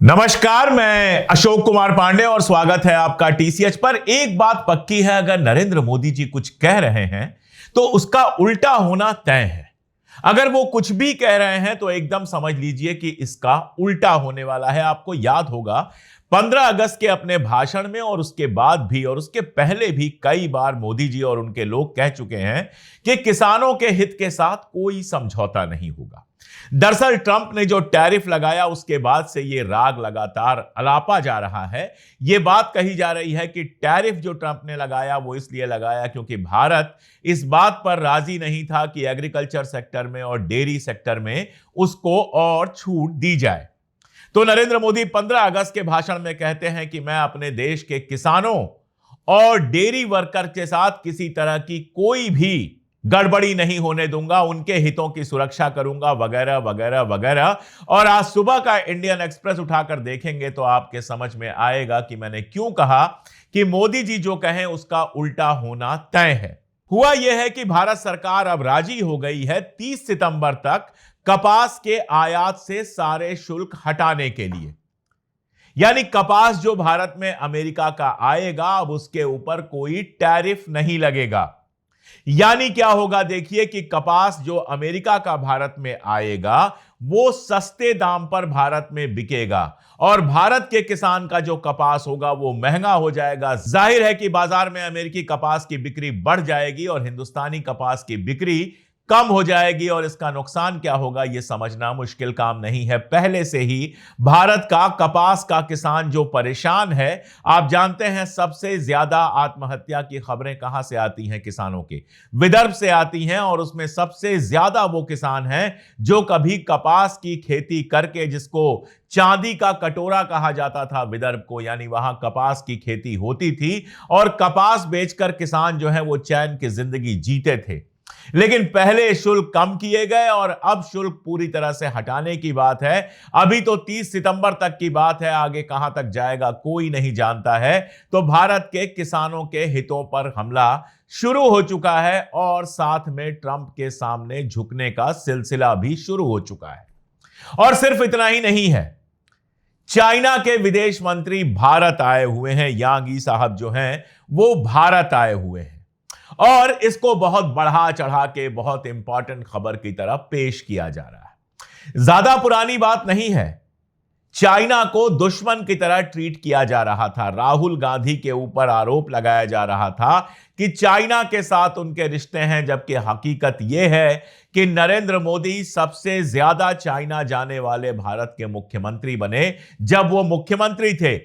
नमस्कार, मैं अशोक कुमार पांडे और स्वागत है आपका टीसीएच पर। एक बात पक्की है, अगर नरेंद्र मोदी जी कुछ कह रहे हैं तो उसका उल्टा होना तय है। अगर वो कुछ भी कह रहे हैं तो एकदम समझ लीजिए कि इसका उल्टा होने वाला है। आपको याद होगा 15 अगस्त के अपने भाषण में और उसके बाद भी और उसके पहले भी कई बार मोदी जी और उनके लोग कह चुके हैं कि किसानों के हित के साथ कोई समझौता नहीं होगा। दरअसल ट्रंप ने जो टैरिफ लगाया उसके बाद से ये राग लगातार अलापा जा रहा है। ये बात कही जा रही है कि टैरिफ जो ट्रंप ने लगाया वो इसलिए लगाया क्योंकि भारत इस बात पर राजी नहीं था कि एग्रीकल्चर सेक्टर में और डेयरी सेक्टर में उसको और छूट दी जाए। तो नरेंद्र मोदी 15 अगस्त के भाषण में कहते हैं कि मैं अपने देश के किसानों और डेयरी वर्कर के साथ किसी तरह की कोई भी गड़बड़ी नहीं होने दूंगा, उनके हितों की सुरक्षा करूंगा, वगैरह वगैरह वगैरह। और आज सुबह का इंडियन एक्सप्रेस उठाकर देखेंगे तो आपके समझ में आएगा कि मैंने क्यों कहा कि मोदी जी जो कहें उसका उल्टा होना तय है। हुआ यह है कि भारत सरकार अब राजी हो गई है 30 सितंबर तक कपास के आयात से सारे शुल्क हटाने के लिए। यानी कपास जो भारत में अमेरिका का आएगा अब उसके ऊपर कोई टैरिफ नहीं लगेगा। यानी क्या होगा, देखिए कि कपास जो अमेरिका का भारत में आएगा वो सस्ते दाम पर भारत में बिकेगा और भारत के किसान का जो कपास होगा वो महंगा हो जाएगा। जाहिर है कि बाजार में अमेरिकी कपास की बिक्री बढ़ जाएगी और हिंदुस्तानी कपास की बिक्री कम हो जाएगी। और इसका नुकसान क्या होगा यह समझना मुश्किल काम नहीं है। पहले से ही भारत का कपास का किसान जो परेशान है, आप जानते हैं सबसे ज्यादा आत्महत्या की खबरें कहां से आती हैं? किसानों के विदर्भ से आती हैं और उसमें सबसे ज्यादा वो किसान हैं जो कभी कपास की खेती करके, जिसको चांदी का कटोरा कहा जाता था विदर्भ को, यानी वहां कपास की खेती होती थी और कपास बेचकर किसान जो है वो चैन की जिंदगी जीते थे। लेकिन पहले शुल्क कम किए गए और अब शुल्क पूरी तरह से हटाने की बात है। अभी तो 30 सितंबर तक की बात है, आगे कहां तक जाएगा कोई नहीं जानता है। तो भारत के किसानों के हितों पर हमला शुरू हो चुका है और साथ में ट्रंप के सामने झुकने का सिलसिला भी शुरू हो चुका है। और सिर्फ इतना ही नहीं है, चाइना के विदेश मंत्री भारत आए हुए हैं। यांग यी साहब जो हैं वो भारत आए हुए हैं और इसको बहुत बढ़ा चढ़ा के बहुत इंपॉर्टेंट खबर की तरह पेश किया जा रहा है। ज्यादा पुरानी बात नहीं है, चाइना को दुश्मन की तरह ट्रीट किया जा रहा था। राहुल गांधी के ऊपर आरोप लगाया जा रहा था कि चाइना के साथ उनके रिश्ते हैं, जबकि हकीकत यह है कि नरेंद्र मोदी सबसे ज्यादा चाइना जाने वाले भारत के मुख्यमंत्री बने जब वो मुख्यमंत्री थे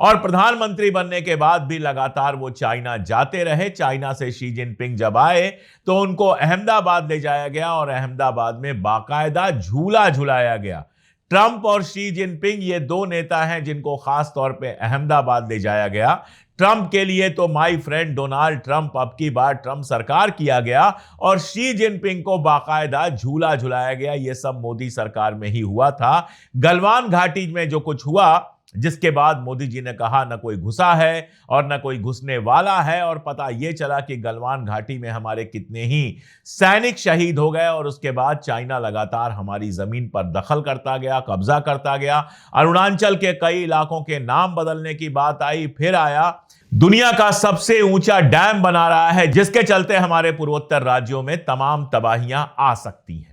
और प्रधानमंत्री बनने के बाद भी लगातार वो चाइना जाते रहे। चाइना से शी जिनपिंग जब आए तो उनको अहमदाबाद ले जाया गया और अहमदाबाद में बाकायदा झूला झुलाया गया। ट्रंप और शी जिनपिंग ये दो नेता हैं जिनको खास तौर पे अहमदाबाद ले जाया गया। ट्रंप के लिए तो माय फ्रेंड डोनाल्ड ट्रंप, अब की बार ट्रंप सरकार किया गया और शी जिनपिंग को बाकायदा झूला झुलाया गया। ये सब मोदी सरकार में ही हुआ था। गलवान घाटी में जो कुछ हुआ, जिसके बाद मोदी जी ने कहा न कोई घुसा है और न कोई घुसने वाला है, और पता यह चला कि गलवान घाटी में हमारे कितने ही सैनिक शहीद हो गए और उसके बाद चाइना लगातार हमारी जमीन पर दखल करता गया, कब्जा करता गया। अरुणाचल के कई इलाकों के नाम बदलने की बात आई, फिर आया दुनिया का सबसे ऊंचा डैम बना रहा है जिसके चलते हमारे पूर्वोत्तर राज्यों में तमाम तबाहियां आ सकती हैं।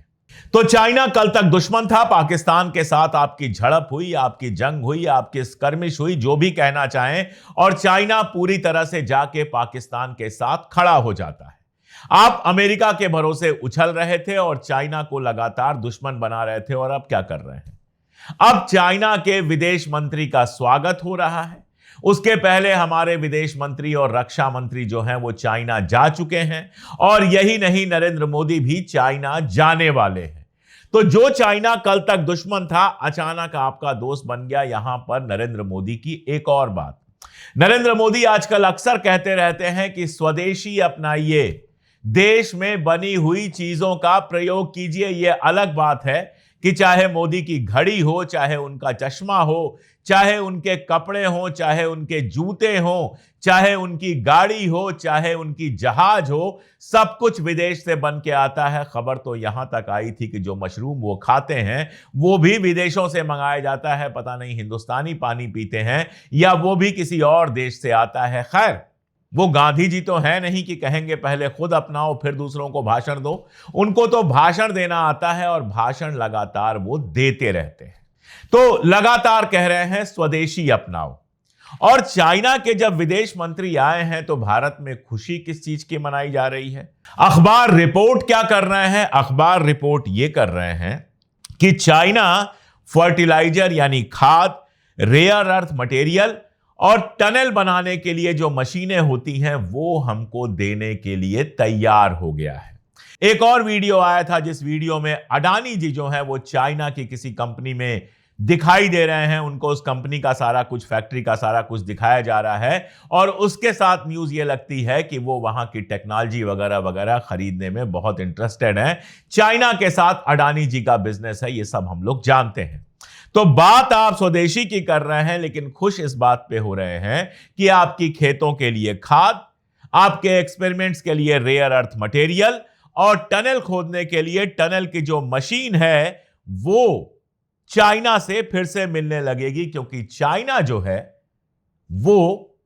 तो चाइना कल तक दुश्मन था, पाकिस्तान के साथ आपकी झड़प हुई, आपकी जंग हुई, आपकी स्कर्मिश हुई, जो भी कहना चाहें, और चाइना पूरी तरह से जाके पाकिस्तान के साथ खड़ा हो जाता है। आप अमेरिका के भरोसे उछल रहे थे और चाइना को लगातार दुश्मन बना रहे थे, और अब क्या कर रहे हैं? अब चाइना के विदेश मंत्री का स्वागत हो रहा है। उसके पहले हमारे विदेश मंत्री और रक्षा मंत्री जो हैं वो चाइना जा चुके हैं और यही नहीं, नरेंद्र मोदी भी चाइना जाने वाले हैं। तो जो चाइना कल तक दुश्मन था अचानक आपका दोस्त बन गया। यहां पर नरेंद्र मोदी की एक और बात, नरेंद्र मोदी आजकल अक्सर कहते रहते हैं कि स्वदेशी अपनाइए, देश में बनी हुई चीजों का प्रयोग कीजिए। यह अलग बात है कि चाहे मोदी की घड़ी हो, चाहे उनका चश्मा हो, चाहे उनके कपड़े हो, चाहे उनके जूते हो, चाहे उनकी गाड़ी हो, चाहे उनकी जहाज हो, सब कुछ विदेश से बन के आता है। खबर तो यहां तक आई थी कि जो मशरूम वो खाते हैं वो भी विदेशों से मंगाया जाता है। पता नहीं हिंदुस्तानी पानी पीते हैं या वो भी किसी और देश से आता है। खैर, वो गांधी जी तो है नहीं कि कहेंगे पहले खुद अपनाओ फिर दूसरों को भाषण दो। उनको तो भाषण देना आता है और भाषण लगातार वो देते रहते हैं। तो लगातार कह रहे हैं स्वदेशी अपनाओ। और चाइना के जब विदेश मंत्री आए हैं तो भारत में खुशी किस चीज की मनाई जा रही है? अखबार रिपोर्ट क्या कर रहे हैं? अखबार रिपोर्ट यह कर रहे हैं कि चाइना फर्टिलाइजर यानी खाद, रेयर अर्थ मटेरियल और टनल बनाने के लिए जो मशीनें होती हैं वो हमको देने के लिए तैयार हो गया है। एक और वीडियो आया था जिस वीडियो में अडानी जी जो है वो चाइना की किसी कंपनी में दिखाई दे रहे हैं। उनको उस कंपनी का सारा कुछ, फैक्ट्री का सारा कुछ दिखाया जा रहा है और उसके साथ न्यूज ये लगती है कि वो वहां की टेक्नोलॉजी वगैरह वगैरह खरीदने में बहुत इंटरेस्टेड हैं। चाइना के साथ अडानी जी का बिजनेस है, ये सब हम लोग जानते हैं। तो बात आप स्वदेशी की कर रहे हैं, लेकिन खुश इस बात पे हो रहे हैं कि आपकी खेतों के लिए खाद, आपके एक्सपेरिमेंट्स के लिए रेयर अर्थ मटेरियल और टनल खोदने के लिए टनल की जो मशीन है वो चाइना से फिर से मिलने लगेगी, क्योंकि चाइना जो है वो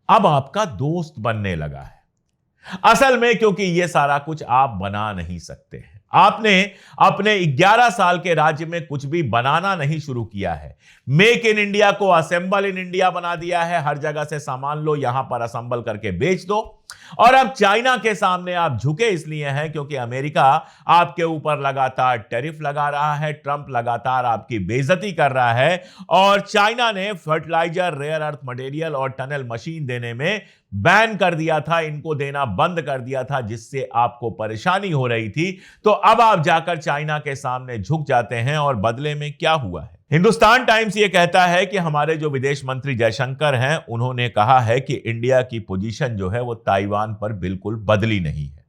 अब आपका दोस्त बनने लगा है। असल में क्योंकि ये सारा कुछ आप बना नहीं सकते हैं। आपने अपने 11 साल के राज्य में कुछ भी बनाना नहीं शुरू किया है। मेक इन इंडिया को असेंबल इन इंडिया बना दिया है। हर जगह से सामान लो, यहां पर असेंबल करके बेच दो। और अब चाइना के सामने आप झुके इसलिए हैं क्योंकि अमेरिका आपके ऊपर लगातार टैरिफ लगा रहा है, ट्रंप लगातार आपकी बेइज्जती कर रहा है और चाइना ने फर्टिलाइजर, रेयर अर्थ मटेरियल और टनल मशीन देने में बैन कर दिया था, इनको देना बंद कर दिया था, जिससे आपको परेशानी हो रही थी। तो अब आप जाकर चाइना के सामने झुक जाते हैं और बदले में क्या हुआ है? हिंदुस्तान टाइम्स ये कहता है कि हमारे जो विदेश मंत्री जयशंकर हैं उन्होंने कहा है कि इंडिया की पोजीशन जो है वो ताइवान पर बिल्कुल बदली नहीं है।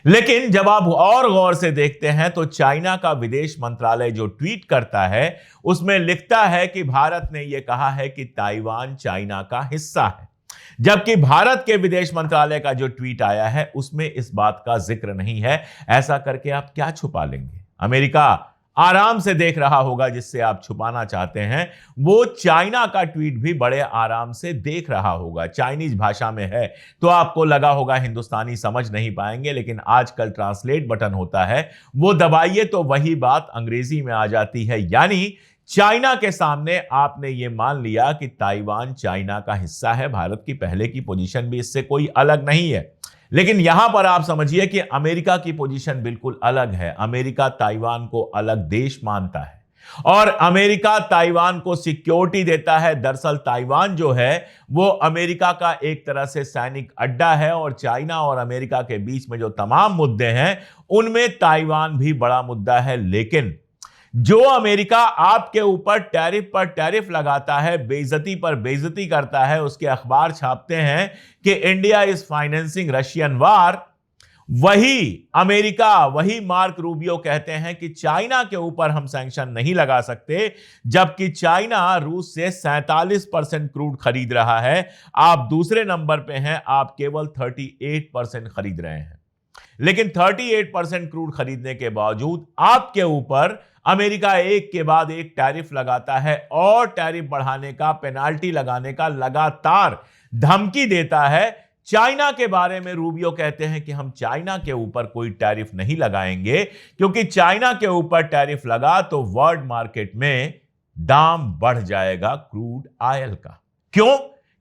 लेकिन जब आप और गौर से देखते हैं तो चाइना का विदेश मंत्रालय जो ट्वीट करता है उसमें लिखता है कि भारत ने यह कहा है कि ताइवान चाइना का हिस्सा है, जबकि भारत के विदेश मंत्रालय का जो ट्वीट आया है उसमें इस बात का जिक्र नहीं है। ऐसा करके आप क्या छुपा लेंगे? अमेरिका आराम से देख रहा होगा जिससे आप छुपाना चाहते हैं, वो चाइना का ट्वीट भी बड़े आराम से देख रहा होगा। चाइनीज भाषा में है तो आपको लगा होगा हिंदुस्तानी समझ नहीं पाएंगे, लेकिन आजकल ट्रांसलेट बटन होता है, वो दबाइए तो वही बात अंग्रेजी में आ जाती है। यानी चाइना के सामने आपने ये मान लिया कि ताइवान चाइना का हिस्सा है। भारत की पहले की पोजीशन भी इससे कोई अलग नहीं है। लेकिन यहां पर आप समझिए कि अमेरिका की पोजीशन बिल्कुल अलग है। अमेरिका ताइवान को अलग देश मानता है और अमेरिका ताइवान को सिक्योरिटी देता है। दरअसल ताइवान जो है वो अमेरिका का एक तरह से सैनिक अड्डा है और चाइना और अमेरिका के बीच में जो तमाम मुद्दे हैं उनमें ताइवान भी बड़ा मुद्दा है। लेकिन जो अमेरिका आपके ऊपर टैरिफ पर टैरिफ लगाता है, बेइज्जती पर बेइज्जती करता है, उसके अखबार छापते हैं कि इंडिया इज फाइनेंसिंग रशियन वार, वही अमेरिका, वही मार्क रूबियो कहते हैं कि चाइना के ऊपर हम सैंक्शन नहीं लगा सकते, जबकि चाइना रूस से 47% क्रूड खरीद रहा है। आप दूसरे नंबर पे हैं, आप केवल 38% खरीद रहे हैं। लेकिन 38% क्रूड खरीदने के बावजूद आपके ऊपर अमेरिका एक के बाद एक टैरिफ लगाता है और टैरिफ बढ़ाने का, पेनाल्टी लगाने का लगातार धमकी देता है। चाइना के बारे में रूबियो कहते हैं कि हम चाइना के ऊपर कोई टैरिफ नहीं लगाएंगे, क्योंकि चाइना के ऊपर टैरिफ लगा तो वर्ल्ड मार्केट में दाम बढ़ जाएगा क्रूड ऑयल का। क्यों?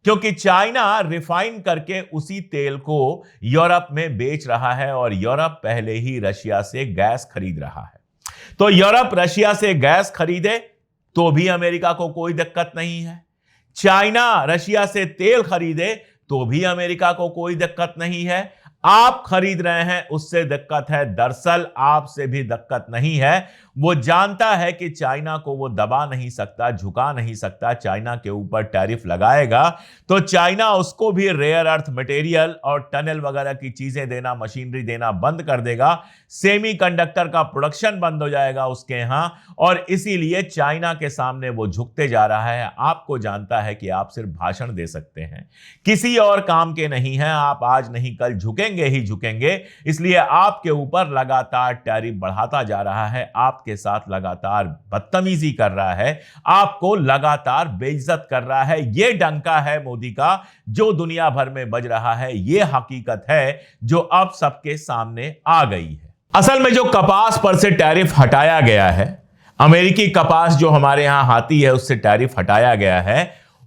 क्योंकि चाइना रिफाइन करके उसी तेल को यूरोप में बेच रहा है और यूरोप पहले ही रशिया से गैस खरीद रहा है। तो यूरोप रशिया से गैस खरीदे तो भी अमेरिका को कोई दिक्कत नहीं है, चाइना रशिया से तेल खरीदे तो भी अमेरिका को कोई दिक्कत नहीं है। आप खरीद रहे हैं उससे दिक्कत है, दरअसल आपसे भी दिक्कत नहीं है। वो जानता है कि चाइना को वो दबा नहीं सकता, झुका नहीं सकता। चाइना के ऊपर टैरिफ लगाएगा तो चाइना उसको भी रेयर अर्थ मटेरियल और टनल वगैरह की चीजें देना, मशीनरी देना बंद कर देगा। सेमीकंडक्टर का प्रोडक्शन बंद हो जाएगा उसके यहां, और इसीलिए चाइना के सामने वो झुकते जा रहा है। आपको जानता है कि आप सिर्फ भाषण दे सकते हैं, किसी और काम के नहीं हैं। आप आज नहीं कल झुकेंगे ही झुकेंगे, इसलिए आपके ऊपर लगातार टैरिफ बढ़ाता जा रहा है, आपके साथ लगातार बदतमीजी कर रहा है, आपको लगातार बेइज्जत कर रहा है। यह डंका है मोदी का जो दुनिया भर में बज रहा है। यह हकीकत है जो अब सबके सामने आ गई है। असल में जो कपास पर से टैरिफ हटाया गया है, अमेरिकी कपास जो हमारे यहां आती है उससे टैरिफ हटाया गया है,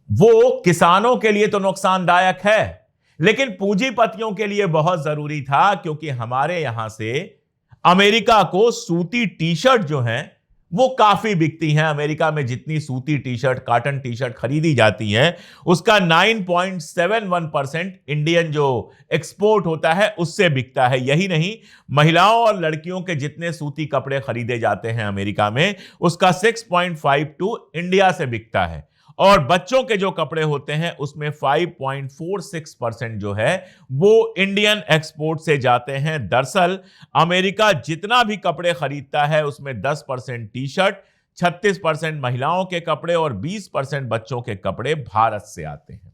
वो किसानों के लिए तो नुकसानदायक है, लेकिन पूंजीपतियों के लिए बहुत जरूरी था, क्योंकि हमारे यहां से अमेरिका को सूती टी शर्ट जो हैं वो काफी बिकती हैं। अमेरिका में जितनी सूती T shirt, cotton T shirt खरीदी जाती हैं, उसका 9.71% इंडियन जो एक्सपोर्ट होता है उससे बिकता है। यही नहीं, महिलाओं और लड़कियों के जितने सूती कपड़े खरीदे जाते हैं अमेरिका में, उसका 6.52 इंडिया से बिकता है। और बच्चों के जो कपड़े होते हैं उसमें 5.46% जो है वो इंडियन एक्सपोर्ट से जाते हैं। दरअसल अमेरिका जितना भी कपड़े खरीदता है उसमें 10% टी शर्ट, 36% महिलाओं के कपड़े और 20% बच्चों के कपड़े भारत से आते हैं।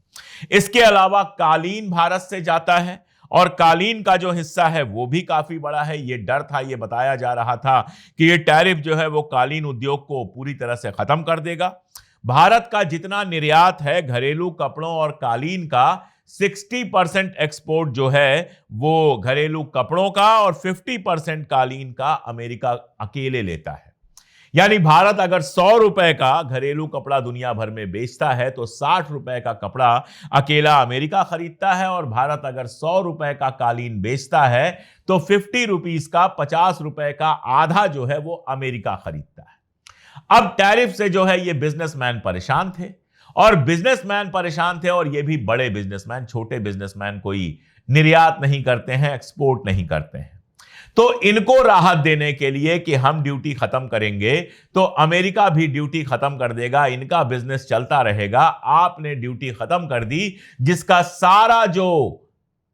इसके अलावा कालीन भारत से जाता है, और कालीन का जो हिस्सा है वो भी काफी बड़ा है। ये डर था, ये बताया जा रहा था कि ये टैरिफ जो है वो कालीन उद्योग को पूरी तरह से खत्म कर देगा। भारत का जितना निर्यात है घरेलू कपड़ों और कालीन का, 60% एक्सपोर्ट जो है वो घरेलू कपड़ों का और 50% कालीन का अमेरिका अकेले लेता है। यानी भारत अगर 100 रुपए का घरेलू कपड़ा दुनिया भर में बेचता है तो 60 रुपए का कपड़ा अकेला अमेरिका खरीदता है, और भारत अगर 100 रुपए का कालीन बेचता है तो 50 रुपीस का, 50 रुपए का आधा जो है वो अमेरिका खरीदता है। अब टैरिफ से जो है ये बिजनेसमैन परेशान थे, और बिजनेसमैन परेशान थे, और ये भी बड़े बिजनेसमैन, छोटे बिजनेसमैन कोई निर्यात नहीं करते हैं, एक्सपोर्ट नहीं करते हैं। तो इनको राहत देने के लिए कि हम ड्यूटी खत्म करेंगे तो अमेरिका भी ड्यूटी खत्म कर देगा, इनका बिजनेस चलता रहेगा। आपने ड्यूटी खत्म कर दी, जिसका सारा जो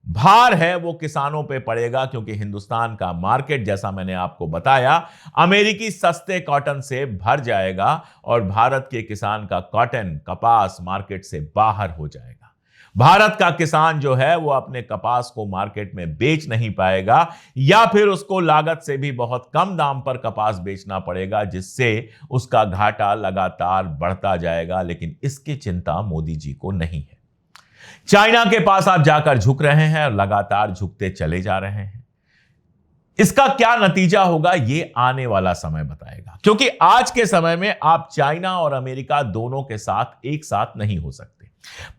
भार है वो किसानों पे पड़ेगा, क्योंकि हिंदुस्तान का मार्केट, जैसा मैंने आपको बताया, अमेरिकी सस्ते कॉटन से भर जाएगा, और भारत के किसान का कॉटन, कपास मार्केट से बाहर हो जाएगा। भारत का किसान जो है वो अपने कपास को मार्केट में बेच नहीं पाएगा, या फिर उसको लागत से भी बहुत कम दाम पर कपास बेचना पड़ेगा, जिससे उसका घाटा लगातार बढ़ता जाएगा। लेकिन इसकी चिंता मोदी जी को नहीं है। चाइना के पास आप जाकर झुक रहे हैं और लगातार झुकते चले जा रहे हैं। इसका क्या नतीजा होगा ये आने वाला समय बताएगा, क्योंकि आज के समय में आप चाइना और अमेरिका दोनों के साथ एक साथ नहीं हो सकते।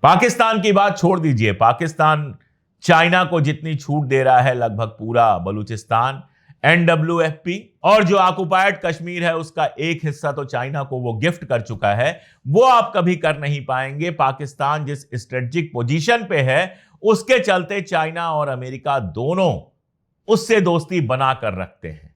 पाकिस्तान की बात छोड़ दीजिए, पाकिस्तान चाइना को जितनी छूट दे रहा है, लगभग पूरा बलूचिस्तान, NWFP और जो ऑक्युपाइड कश्मीर है उसका एक हिस्सा तो चाइना को वो गिफ्ट कर चुका है, वो आप कभी कर नहीं पाएंगे। पाकिस्तान जिस स्ट्रेटेजिक पोजीशन पे है उसके चलते चाइना और अमेरिका दोनों उससे दोस्ती बनाकर रखते हैं।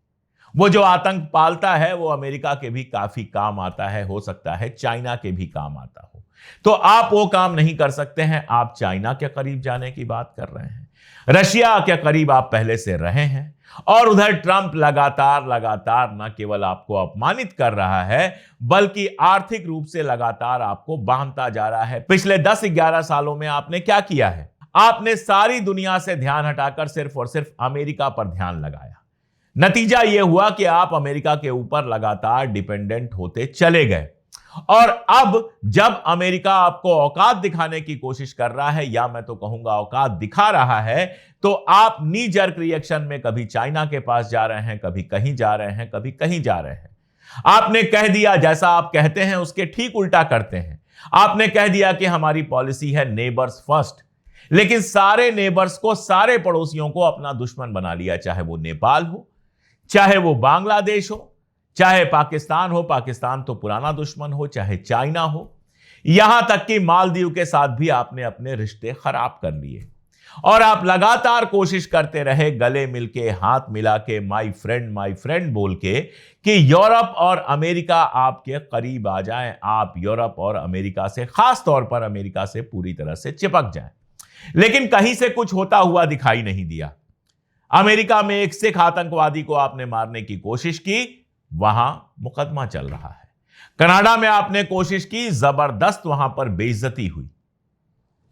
वो जो आतंक पालता है वो अमेरिका के भी काफी काम आता है, हो सकता है चाइना के भी काम आता हो। तो आप वो काम नहीं कर सकते हैं। आप चाइना के करीब जाने की बात कर रहे हैं, रशिया के करीब आप पहले से रहे हैं, और उधर ट्रंप लगातार न केवल आपको अपमानित कर रहा है बल्कि आर्थिक रूप से लगातार आपको बांधता जा रहा है। पिछले 10-11 सालों में आपने क्या किया है? आपने सारी दुनिया से ध्यान हटाकर सिर्फ और सिर्फ अमेरिका पर ध्यान लगाया। नतीजा यह हुआ कि आप अमेरिका के ऊपर लगातार डिपेंडेंट होते चले गए, और अब जब अमेरिका आपको औकात दिखाने की कोशिश कर रहा है, या मैं तो कहूंगा औकात दिखा रहा है, तो आप नी जर्क रिएक्शन में कभी चाइना के पास जा रहे हैं, कभी कहीं जा रहे हैं, कभी कहीं जा रहे हैं। आपने कह दिया जैसा आप कहते हैं उसके ठीक उल्टा करते हैं। आपने कह दिया कि हमारी पॉलिसी है नेबर्स फर्स्ट, लेकिन सारे नेबर्स को, सारे पड़ोसियों को अपना दुश्मन बना लिया, चाहे वो नेपाल हो, चाहे वो बांग्लादेश हो, चाहे पाकिस्तान हो, पाकिस्तान तो पुराना दुश्मन हो, चाहे चाइना हो, यहां तक कि मालदीव के साथ भी आपने अपने रिश्ते खराब कर लिए। और आप लगातार कोशिश करते रहे गले मिलके, हाथ मिला के, माय फ्रेंड बोल के, कि यूरोप और अमेरिका आपके करीब आ जाएं, आप यूरोप और अमेरिका से, खास तौर पर अमेरिका से पूरी तरह से चिपक जाएं। लेकिन कहीं से कुछ होता हुआ दिखाई नहीं दिया। अमेरिका में एक सिख आतंकवादी को आपने मारने की कोशिश की, वहां मुकदमा चल रहा है। कनाडा में आपने कोशिश की, जबरदस्त वहां पर बेइज्जती हुई।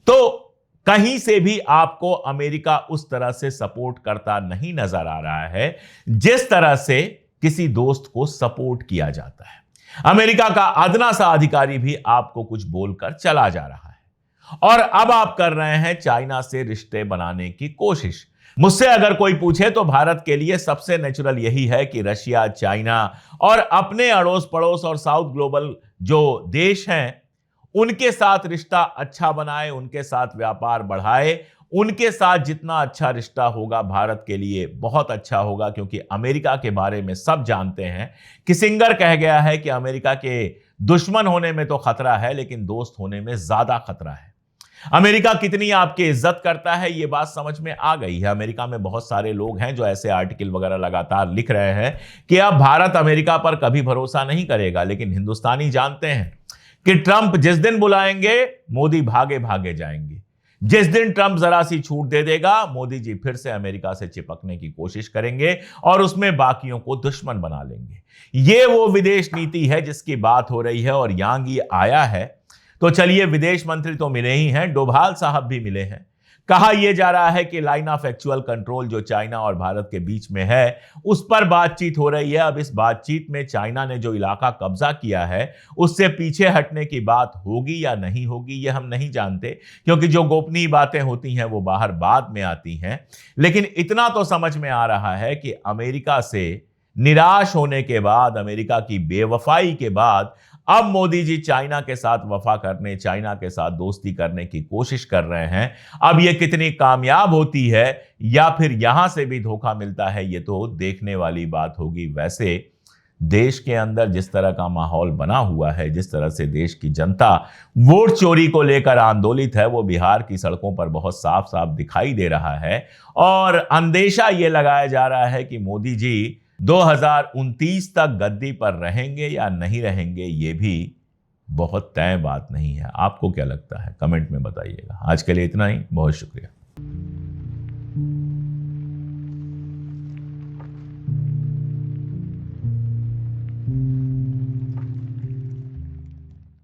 तो कहीं से भी आपको अमेरिका उस तरह से सपोर्ट करता नहीं नजर आ रहा है जिस तरह से किसी दोस्त को सपोर्ट किया जाता है। अमेरिका का अदना सा अधिकारी भी आपको कुछ बोलकर चला जा रहा है और अब आप कर रहे हैं चाइना से रिश्ते बनाने की कोशिश। मुझसे अगर कोई पूछे तो भारत के लिए सबसे नेचुरल यही है कि रशिया, चाइना और अपने अड़ोस पड़ोस और साउथ ग्लोबल जो देश हैं उनके साथ रिश्ता अच्छा बनाए, उनके साथ व्यापार बढ़ाए। उनके साथ जितना अच्छा रिश्ता होगा भारत के लिए बहुत अच्छा होगा, क्योंकि अमेरिका के बारे में सब जानते हैं। किसिंगर कह गया है कि अमेरिका के दुश्मन होने में तो खतरा है, लेकिन दोस्त होने में ज्यादा खतरा है। अमेरिका कितनी आपकी इज्जत करता है ये बात समझ में आ गई है। अमेरिका में बहुत सारे लोग हैं जो ऐसे आर्टिकल वगैरह लगातार लिख रहे हैं कि अब भारत अमेरिका पर कभी भरोसा नहीं करेगा, लेकिन हिंदुस्तानी जानते हैं कि ट्रंप जिस दिन बुलाएंगे मोदी भागे भागे जाएंगे। जिस दिन ट्रंप जरा सी छूट दे देगा, मोदी जी फिर से अमेरिका से चिपकने की कोशिश करेंगे और उसमें बाकियों को दुश्मन बना लेंगे। ये वो विदेश नीति है जिसकी बात हो रही है और यांगी आया है। तो चलिए, विदेश मंत्री तो मिले ही हैं, डोभाल साहब भी मिले हैं। कहा यह जा रहा है कि लाइन ऑफ एक्चुअल कंट्रोल जो चाइना और भारत के बीच में है उस पर बातचीत हो रही है। अब इस बातचीत में चाइना ने जो इलाका कब्जा किया है उससे पीछे हटने की बात होगी या नहीं होगी ये हम नहीं जानते, क्योंकि जो गोपनीय बातें होती हैं वो बाहर बाद में आती हैं। लेकिन इतना तो समझ में आ रहा है कि अमेरिका से निराश होने के बाद, अमेरिका की बेवफाई के बाद, अब मोदी जी चाइना के साथ वफा करने, चाइना के साथ दोस्ती करने की कोशिश कर रहे हैं। अब ये कितनी कामयाब होती है या फिर यहां से भी धोखा मिलता है, ये तो देखने वाली बात होगी। वैसे देश के अंदर जिस तरह का माहौल बना हुआ है, जिस तरह से देश की जनता वोट चोरी को लेकर आंदोलित है, वो बिहार की सड़कों पर बहुत साफ साफ दिखाई दे रहा है। और अंदेशा ये लगाया जा रहा है कि मोदी जी 2029 तक गद्दी पर रहेंगे या नहीं रहेंगे, ये भी बहुत तय बात नहीं है। आपको क्या लगता है? कमेंट में बताइएगा। आज के लिए इतना ही, बहुत शुक्रिया।